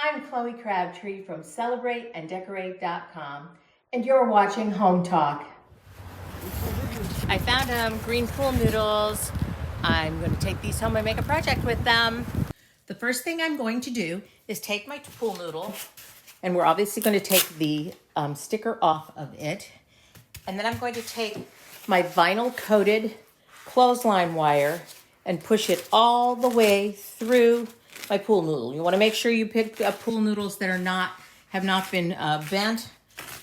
I'm Chloe Crabtree from CelebrateAndDecorate.com, and you're watching Hometalk. I found green pool noodles. I'm going to take these home and make a project with them. The first thing I'm going to do is take my pool noodle, and we're obviously going to take the sticker off of it. And then I'm going to take my vinyl coated clothesline wire and push it all the way through my pool noodle. You want to make sure you pick pool noodles that have not been bent,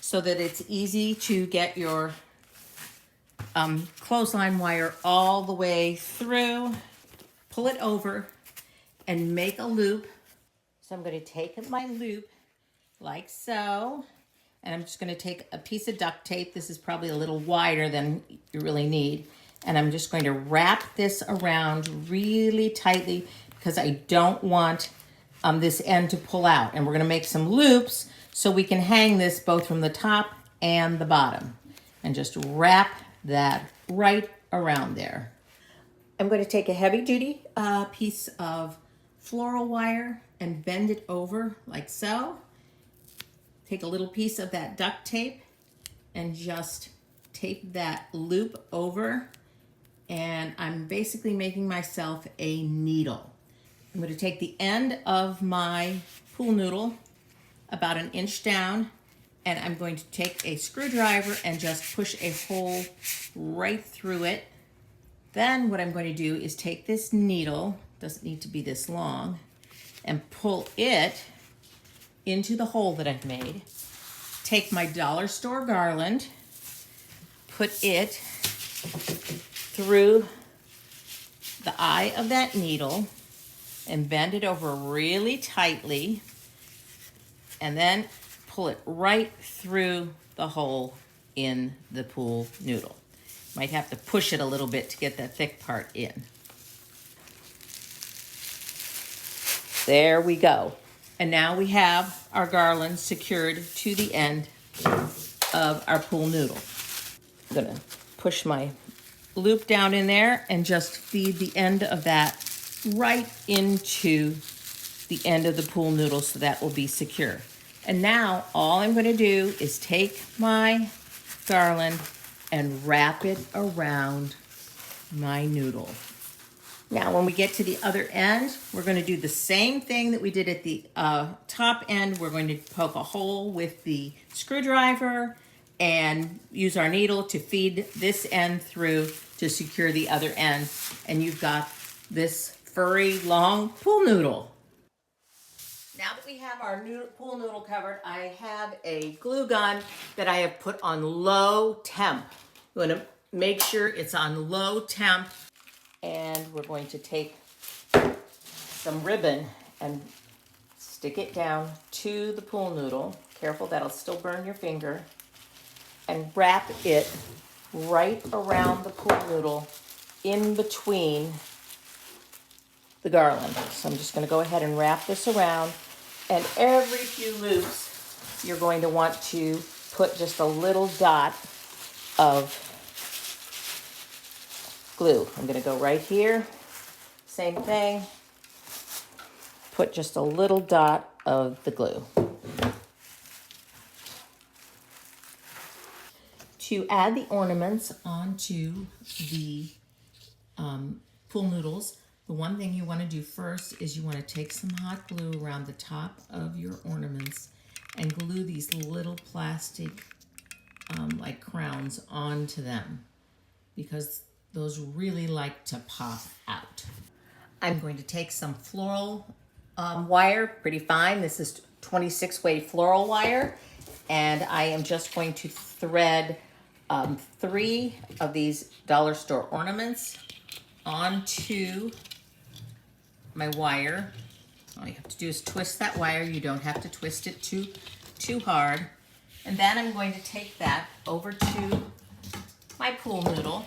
so that it's easy to get your clothesline wire all the way through. Pull it over and make a loop. So I'm going to take my loop like so, and I'm just going to take a piece of duct tape. This is probably a little wider than you really need. And I'm just going to wrap this around really tightly because I don't want this end to pull out. And we're going to make some loops so we can hang this both from the top and the bottom. And just wrap that right around there. I'm going to take a heavy duty piece of floral wire and bend it over like so. Take a little piece of that duct tape and just tape that loop over. And I'm basically making myself a needle. I'm going to take the end of my pool noodle about 1 inch down, and I'm going to take a screwdriver and just push a hole right through it. Then what I'm going to do is take this needle, doesn't need to be this long, and pull it into the hole that I've made. Take my dollar store Garland, put it through the eye of that needle and bend it over really tightly, and then pull it right through the hole in the pool noodle. Might have to push it a little bit to get that thick part in. There we go. And now we have our garland secured to the end of our pool noodle. I'm gonna push my loop down in there and just feed the end of that right into the end of the pool noodle so that will be secure. And now all I'm going to do is take my garland and wrap it around my noodle. Now when we get to the other end, we're going to do the same thing that we did at the top end. We're going to poke a hole with the screwdriver and use our needle to feed this end through to secure the other end. And you've got this furry, long pool noodle. Now that we have our pool noodle covered, I have a glue gun that I have put on low temp. I'm going to make sure it's on low temp. And we're going to take some ribbon and stick it down to the pool noodle. Careful, that'll still burn your finger. And wrap it right around the pool noodle in between the garland. So I'm just going to go ahead and wrap this around. And every few loops, you're going to want to put just a little dot of glue. I'm going to go right here. Same thing. Put just a little dot of the glue. To add the ornaments onto the pool noodles, the one thing you want to do first is you want to take some hot glue around the top of your ornaments and glue these little plastic like crowns onto them, because those really like to pop out. I'm going to take some floral wire, pretty fine. This is 26-way floral wire, and I am just going to thread 3 of these dollar store ornaments onto my wire. All you have to do is twist that wire. You don't have to twist it too hard. And then I'm going to take that over to my pool noodle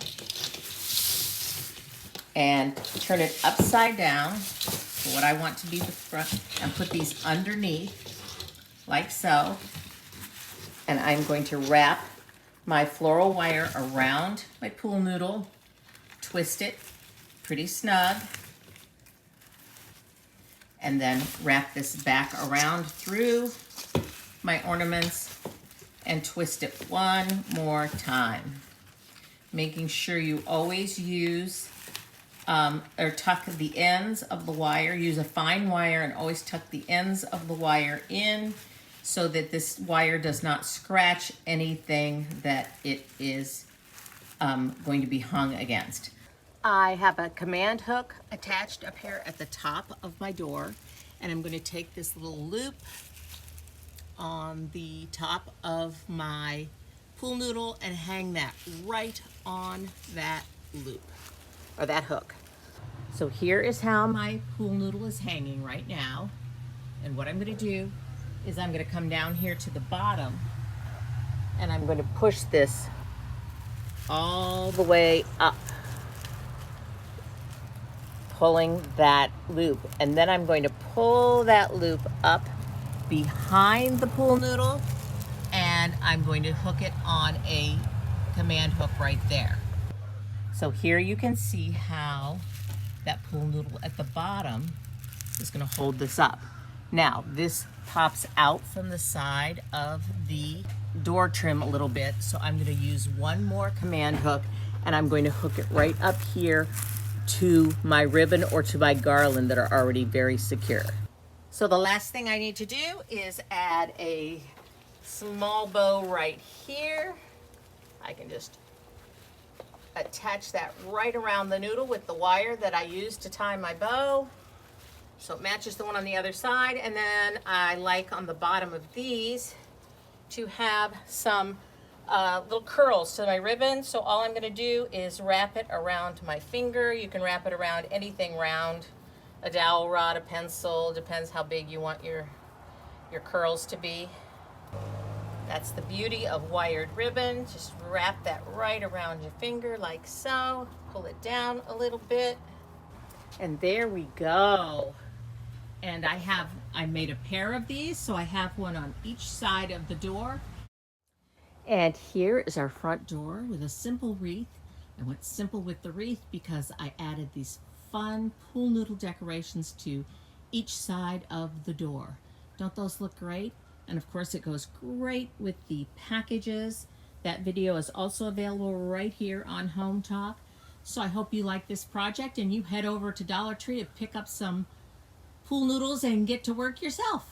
and turn it upside down for what I want to be the front, and put these underneath like so. And I'm going to wrap my floral wire around my pool noodle, twist it pretty snug, and then wrap this back around through my ornaments and twist it one more time. Making sure you always use or tuck the ends of the wire. Use a fine wire and always tuck the ends of the wire in so that this wire does not scratch anything that it is going to be hung against. I have a command hook attached up here at the top of my door, and I'm going to take this little loop on the top of my pool noodle and hang that right on that loop, or that hook. So here is how my pool noodle is hanging right now. And what I'm going to do is I'm going to come down here to the bottom, and I'm going to push this all the way up, pulling that loop. And then I'm going to pull that loop up behind the pool noodle, and I'm going to hook it on a command hook right there. So here you can see how that pool noodle at the bottom is going to hold this up. Now this pops out from the side of the door trim a little bit, so I'm going to use one more command hook, and I'm going to hook it right up here to my ribbon or to my garland that are already very secure. So the last thing I need to do is add a small bow right here. I can just attach that right around the noodle with the wire that I used to tie my bow, so it matches the one on the other side. And then I like on the bottom of these to have some little curls to my ribbon. So all I'm going to do is wrap it around my finger. You can wrap it around anything round, a dowel rod, a pencil, depends how big you want your curls to be. That's the beauty of wired ribbon. Just wrap that right around your finger like so. Pull it down a little bit. And there we go. And I made a pair of these, so I have one on each side of the door. And here is our front door with a simple wreath. I went simple with the wreath because I added these fun pool noodle decorations to each side of the door. Don't those look great? And of course it goes great with the packages. That video is also available right here on Hometalk. So I hope you like this project and you head over to Dollar Tree to pick up some pool noodles and get to work yourself.